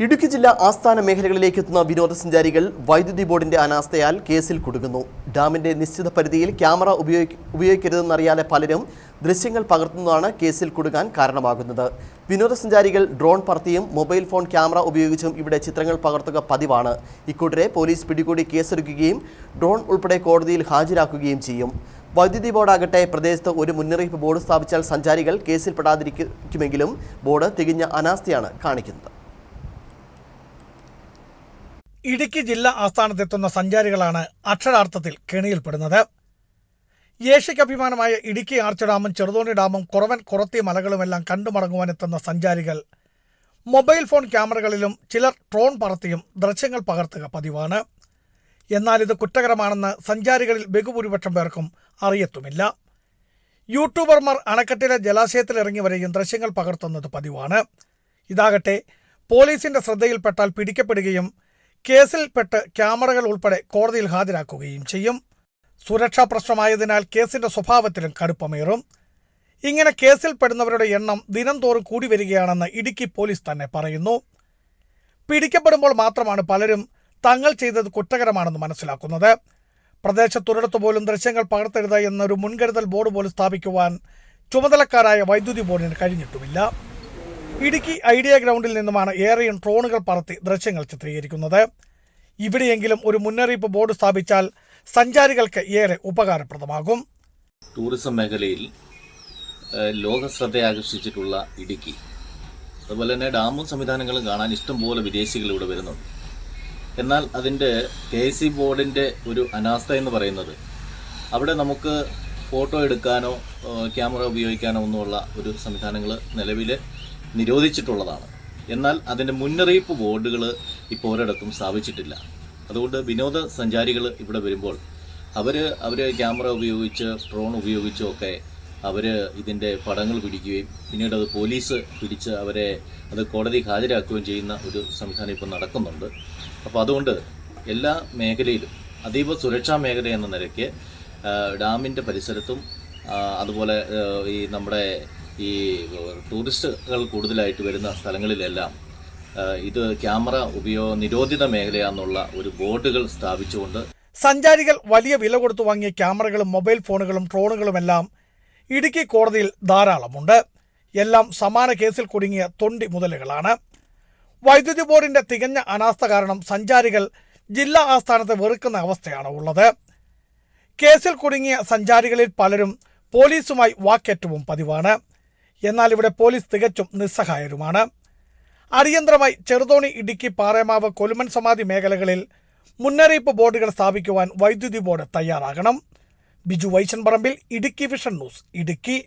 ഇടുക്കി ജില്ലാ ആസ്ഥാന മേഖലകളിലേക്ക് എത്തുന്ന വിനോദസഞ്ചാരികൾ വൈദ്യുതി ബോർഡിന്റെ അനാസ്ഥയാൽ കേസിൽ കുടുങ്ങുന്നു. ഡാമിന്റെ നിശ്ചിത പരിധിയിൽ ക്യാമറ ഉപയോഗിക്കരുതെന്നറിയാതെ പലരും ദൃശ്യങ്ങൾ പകർത്തുന്നതാണ് കേസിൽ കുടുങ്ങാൻ കാരണമാകുന്നത്. വിനോദസഞ്ചാരികൾ ഡ്രോൺ പറത്തിയും മൊബൈൽ ഫോൺ ക്യാമറ ഉപയോഗിച്ചും ഇവിടെ ചിത്രങ്ങൾ പകർത്തുക പതിവാണ്. ഇക്കൂട്ടരെ പോലീസ് പിടികൂടി കേസെടുക്കുകയും ഡ്രോൺ ഉൾപ്പെടെ കോടതിയിൽ ഹാജരാക്കുകയും ചെയ്യും. വൈദ്യുതി ബോർഡാകട്ടെ പ്രദേശത്ത് ഒരു മുന്നറിയിപ്പ് ബോർഡ് സ്ഥാപിച്ചാൽ സഞ്ചാരികൾ കേസിൽപ്പെടാതിരിക്കുമെങ്കിലും ബോർഡ് തികഞ്ഞ അനാസ്ഥയാണ് കാണിക്കുന്നത്. ഇടുക്കി ജില്ലാ ആസ്ഥാനത്തെത്തുന്ന സഞ്ചാരികളാണ് അക്ഷരാർത്ഥത്തിൽ കെണിയിൽപ്പെടുന്നത്. ഏഷ്യയ്ക്ക് അഭിമാനമായ ഇടുക്കി ആർച്ച് ഡാമും ചെറുതോണി ഡാമും കുറവൻ കുറത്തി മലകളുമെല്ലാം കണ്ടുമടങ്ങുവാനെത്തുന്ന സഞ്ചാരികൾ മൊബൈൽ ഫോൺ ക്യാമറകളിലും ചിലർ ഡ്രോൺ പറത്തിയും ദൃശ്യങ്ങൾ പകർത്തുക പതിവാണ്. എന്നാൽ ഇത് കുറ്റകരമാണെന്ന് സഞ്ചാരികളിൽ ബഹുഭൂരിപക്ഷം പേർക്കും അറിയത്തുമില്ല. യൂട്യൂബർമാർ അണക്കെട്ടിലെ ജലാശയത്തിലിറങ്ങി വരെയും ദൃശ്യങ്ങൾ പകർത്തുന്നത് പതിവാണ്. ഇതാകട്ടെ പോലീസിന്റെ ശ്രദ്ധയിൽപ്പെട്ടാൽ പിടിക്കപ്പെടുകയും കേസിൽപ്പെട്ട് ക്യാമറകൾ ഉൾപ്പെടെ കോടതിയിൽ ഹാജരാക്കുകയും ചെയ്യും. സുരക്ഷാ പ്രശ്നമായതിനാൽ കേസിന്റെ സ്വഭാവത്തിലും കടുപ്പമേറും. ഇങ്ങനെ കേസിൽപ്പെടുന്നവരുടെ എണ്ണം ദിനം തോറും കൂടി വരികയാണെന്ന് ഇടുക്കി പോലീസ് തന്നെ പറയുന്നു. പിടിക്കപ്പെടുമ്പോൾ മാത്രമാണ് പലരും തങ്ങൾ ചെയ്തത് കുറ്റകരമാണെന്ന് മനസ്സിലാക്കുന്നത്. പ്രദേശത്തൊരിടത്തു പോലും ദൃശ്യങ്ങൾ പകർത്തരുത് എന്നൊരു മുൻകരുതൽ ബോർഡ് പോലും സ്ഥാപിക്കുവാൻ ചുമതലക്കാരായ വൈദ്യുതി ബോർഡിന് കഴിഞ്ഞിട്ടുമില്ല. ഇടുക്കി ഐഡിയ ഗ്രൗണ്ടിൽ നിന്നുമാണ് ഏറെയും ഡ്രോണുകൾ പറത്തി ദൃശ്യങ്ങൾ ചിത്രീകരിക്കുന്നത്. ഇവിടെയെങ്കിലും ഒരു മുന്നറിയിപ്പ് ബോർഡ് സ്ഥാപിച്ചാൽ സഞ്ചാരികൾക്ക് ഏറെ ഉപകാരപ്രദമാകും. ടൂറിസം മേഖലയിൽ ലോക ശ്രദ്ധ ആകർഷിച്ചിട്ടുള്ള ഇടുക്കി, അതുപോലെ തന്നെ ഡാമും സംവിധാനങ്ങളും കാണാൻ ഇഷ്ടംപോലെ വിദേശികൾ ഇവിടെ വരുന്നുണ്ട്. എന്നാൽ അതിൻ്റെ KSE ബോർഡിൻ്റെ ഒരു അനാസ്ഥ എന്ന് പറയുന്നത്, അവിടെ നമുക്ക് ഫോട്ടോ എടുക്കാനോ ക്യാമറ ഉപയോഗിക്കാനോ ഒന്നുമുള്ള ഒരു സംവിധാനങ്ങൾ നിലവിൽ നിരോധിച്ചിട്ടുള്ളതാണ്. എന്നാൽ അതിൻ്റെ മുന്നറിയിപ്പ് ബോർഡുകൾ ഇപ്പോൾ ഒരിടത്തും സ്ഥാപിച്ചിട്ടില്ല. അതുകൊണ്ട് വിനോദസഞ്ചാരികൾ ഇവിടെ വരുമ്പോൾ അവർ ക്യാമറ ഉപയോഗിച്ച് ഡ്രോൺ ഉപയോഗിച്ചും ഒക്കെ അവർ ഇതിൻ്റെ പടങ്ങൾ പിടിക്കുകയും പിന്നീട് അത് പോലീസ് പിടിച്ച് അവരെ അത് കോടതി ഹാജരാക്കുകയും ചെയ്യുന്ന ഒരു സംവിധാനം ഇപ്പോൾ നടക്കുന്നുണ്ട്. അപ്പോൾ അതുകൊണ്ട് എല്ലാ മേഖലയിലും അതീവ സുരക്ഷാ മേഖല എന്ന നിലയ്ക്ക് ഡാമിൻ്റെ പരിസരത്തും അതുപോലെ ഈ നമ്മുടെ ഈ ടൂറിസ്റ്റുകൾ കൂടുതലായിട്ട് വരുന്ന സ്ഥലങ്ങളിലെല്ലാം ഇത് ക്യാമറ നിരോധിത മേഖലയാണെന്നുള്ള ഒരു ബോർഡുകൾ സ്ഥാപിച്ചുകൊണ്ട് സഞ്ചാരികൾ വലിയ വില കൊടുത്തു വാങ്ങിയ ക്യാമറകളും മൊബൈൽ ഫോണുകളും ഡ്രോണുകളുമെല്ലാം ഇടുക്കി കോടതിയിൽ ധാരാളമുണ്ട്. എല്ലാം സമാന കേസിൽ കുടുങ്ങിയ തൊണ്ടി മുതലുകളാണ്. വൈദ്യുതി ബോർഡിന്റെ തികഞ്ഞ അനാസ്ഥ കാരണം സഞ്ചാരികൾ ജില്ലാ ആസ്ഥാനത്ത് വെറുക്കുന്ന അവസ്ഥയാണ് ഉള്ളത്. കേസിൽ കുടുങ്ങിയ സഞ്ചാരികളിൽ പലരും പോലീസുമായി വാക്കേറ്റവും പതിവാണ്. എന്നാൽ ഇവിടെ പോലീസ് തികച്ചും നിസ്സഹായരുമാണ്. അടിയന്തരമായി ചെറുതോണി, ഇടുക്കി, പാറേമാവ്, കൊലുമൻ സമാധി മേഖലകളിൽ മുന്നറിയിപ്പ് ബോർഡുകൾ സ്ഥാപിക്കുവാൻ വൈദ്യുതി ബോർഡ് തയ്യാറാകണം. ബിജു വൈശൻ പറമ്പിൽ, ഇടുക്കി വിഷൻ ന്യൂസ്, ഇടുക്കി.